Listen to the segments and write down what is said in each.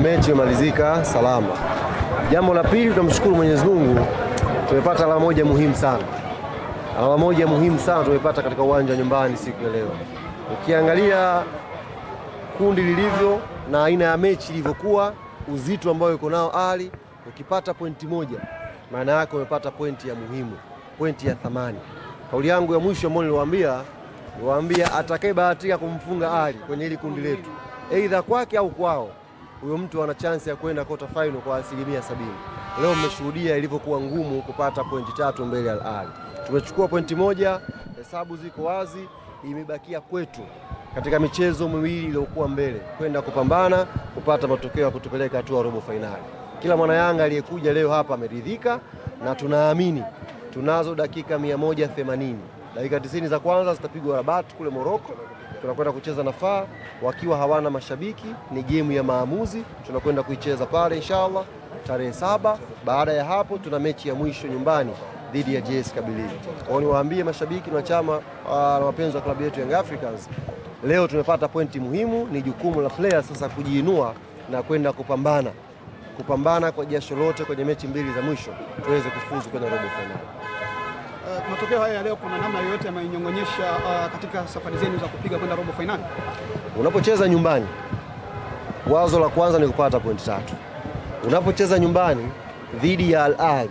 Mechi imemalizika salama. Jambo la pili, tunamshukuru Mwenyezi Mungu, tumepata alama moja muhimu sana. Alama moja muhimu sana tumepata katika uwanja wa nyumbani siku ya leo. Ukiangalia kundi lilivyo na aina ya mechi ilivyokuwa, uzito ambao yuko nao Ali, ukipata pointi moja maana yake umepata pointi ya muhimu, pointi ya thamani. Kauli yangu ya mwisho ambayo niliwaambia atakayebahatika kumfunga Ali kwenye hili kundi letu, aidha kwake au kwao, huyo mtu ana chance ya kwenda quarter final kwa 70%. Leo mmeshuhudia ilivyokuwa ngumu kupata pointi 3 mbele ya Al Ahly. Tumechukua pointi moja, hesabu ziko wazi, imebakia kwetu katika michezo miwili iliyokuwa mbele kwenda kupambana kupata matokeo ya kutupeleka hatua robo finali. Kila mwana Yanga aliyekuja leo hapa ameridhika, na tunaamini tunazo dakika 180. Dakika 90 za kwanza zitapigwa Rabat kule Morocco. Tunakwenda kucheza na FAR wakiwa hawana mashabiki, ni game ya maamuzi, tunakwenda kuicheza pale inshallah tarehe 7. Baada ya hapo tuna mechi ya mwisho nyumbani dhidi ya JS Kabylie. Kwa hiyo niwaambie mashabiki na chama na wapenzi wa klabu yetu Young Africans, leo tumepata pointi muhimu. Ni jukumu la players sasa kujiinua na kwenda kupambana kwa jasho lote kwenye mechi mbili za mwisho tuweze kufuzu kwenye robo finali. Matokeo haya leo kuna namna yoyote yamenyong'onyesha katika safari zenu za kupiga kwenda robo finali? Unapocheza nyumbani, wazo la kwanza ni kupata pointi 3. Unapocheza nyumbani dhidi ya Al Ahly,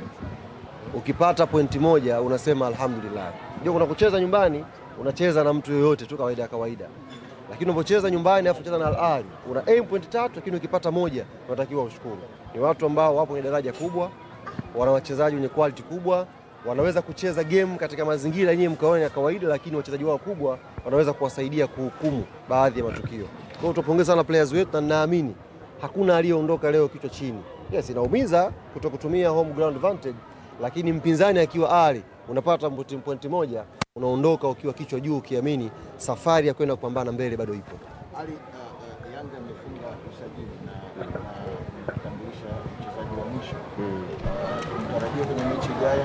ukipata pointi moja unasema alhamdulillah. Ndio unapocheza nyumbani unacheza na mtu yoyote tu kawaida. Lakini unapocheza nyumbani afu cheza na Al Ahly, una aim pointi 3, lakini ukipata moja unatakiwa ushukuru. Ni watu ambao wapo kwenye daraja kubwa, wana wachezaji wenye quality kubwa, wanaweza kucheza game katika mazingira yenyewe mkaona ya kawaida, lakini wachezaji wao kubwa wanaweza kuwasaidia kuhukumu baadhi ya matukio. Kwa hiyo tupongeza sana players wetu, na ninaamini hakuna aliyeondoka leo kichwa chini. Yes, inaumiza kutokutumia home ground advantage, lakini mpinzani akiwa Ali unapata pointi moja, unaondoka ukiwa kichwa juu, ukiamini safari ya kwenda kupambana mbele bado ipo. Ali, Yanga imefunga usajili na kutambulisha mchezaji wa mwisho. Tunatarajia kwenye mechi ijayo.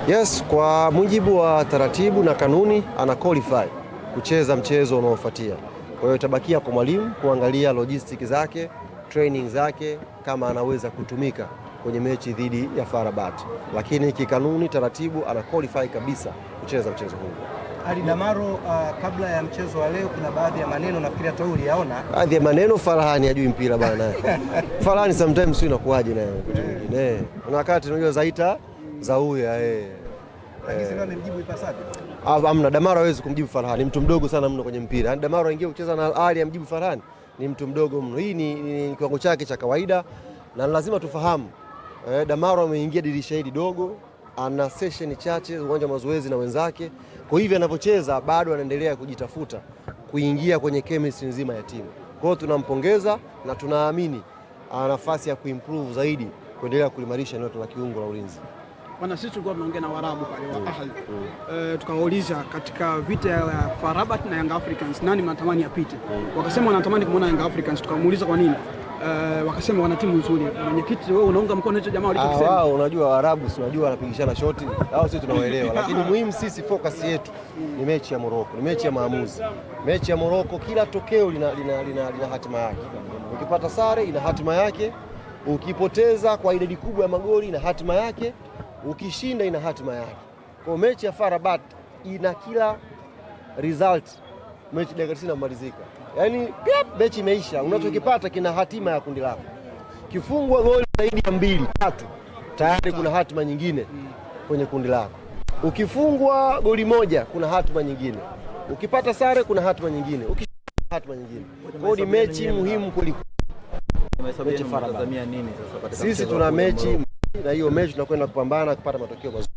Yes, kwa mujibu wa taratibu na kanuni ana qualify kucheza mchezo unaofuatia. Kwa hiyo itabakia kwa mwalimu kuangalia logistic zake, training zake, kama anaweza kutumika kwenye mechi dhidi ya FAR Rabat. Lakini kikanuni taratibu ana qualify kabisa kucheza mchezo huu. Ali Damaro, kabla ya mchezo wa leo kuna baadhi ya maneno nafikiri hata uliyaona. Baadhi ya maneno, Farhani hajui mpira bwana. Farhani sometimes sio inakuaje naye kitu kingine. Kuna wakati unajua zaita za huyu lakini sasa amemjibu ipasavyo. Amna, Damaro hawezi kumjibu Farhani, mtu mdogo sana mno kwenye mpira. Yaani Damaro aingie kucheza na Al Ahly amjibu Farhani, ni mtu mdogo mno. Hii ni kiwango chake cha kawaida, na lazima tufahamu Damaro ameingia dirisha hili dogo, ana session chache uwanja wa mazoezi na wenzake. Kwa hivyo anapocheza bado anaendelea kujitafuta kuingia kwenye chemistry nzima ya timu. Kwa hiyo tunampongeza na tunaamini ana nafasi ya kuimprove zaidi, kuendelea kulimarisha eneo la kiungo la ulinzi. Bwana, sisi tulikuwa tunaongea na Waarabu pale wa Ahly. Tukawauliza katika vita ya FAR Rabat na Young Africans nani mnatamani apite? Wakasema wanatamani kumuona Young Africans. Tukamuuliza kwa nini? Wakasema wana timu nzuri. Mwenyekiti, wewe unaunga mkono hicho jamaa walichokisema? Wao unajua Waarabu si unajua wanapigishana shoti, hao sisi tunawaelewa. Lakini muhimu sisi focus yetu ni mechi ya Morocco, ni mechi ya maamuzi. Mechi ya Morocco kila tokeo lina hatima yake. Ukipata sare ina hatima yake, ukipoteza kwa idadi kubwa ya magoli ina hatima yake, ukishinda ina hatima yake. Kwa mechi ya FAR Rabat ina kila result, mechi dakika 90 inamalizika. Yaani mechi imeisha, unachokipata kina hatima ya kundi lako. Kifungwa goli zaidi ya 2, 3, tayari kuna hatima nyingine kwenye kundi lako. Ukifungwa goli moja kuna hatima nyingine. Ukipata sare kuna hatima nyingine. Ukishinda hatima nyingine. Kwa hiyo ni mechi muhimu kuliko. Sisi tuna mechi na hiyo mechi tunakwenda kupambana kupata matokeo mazuri.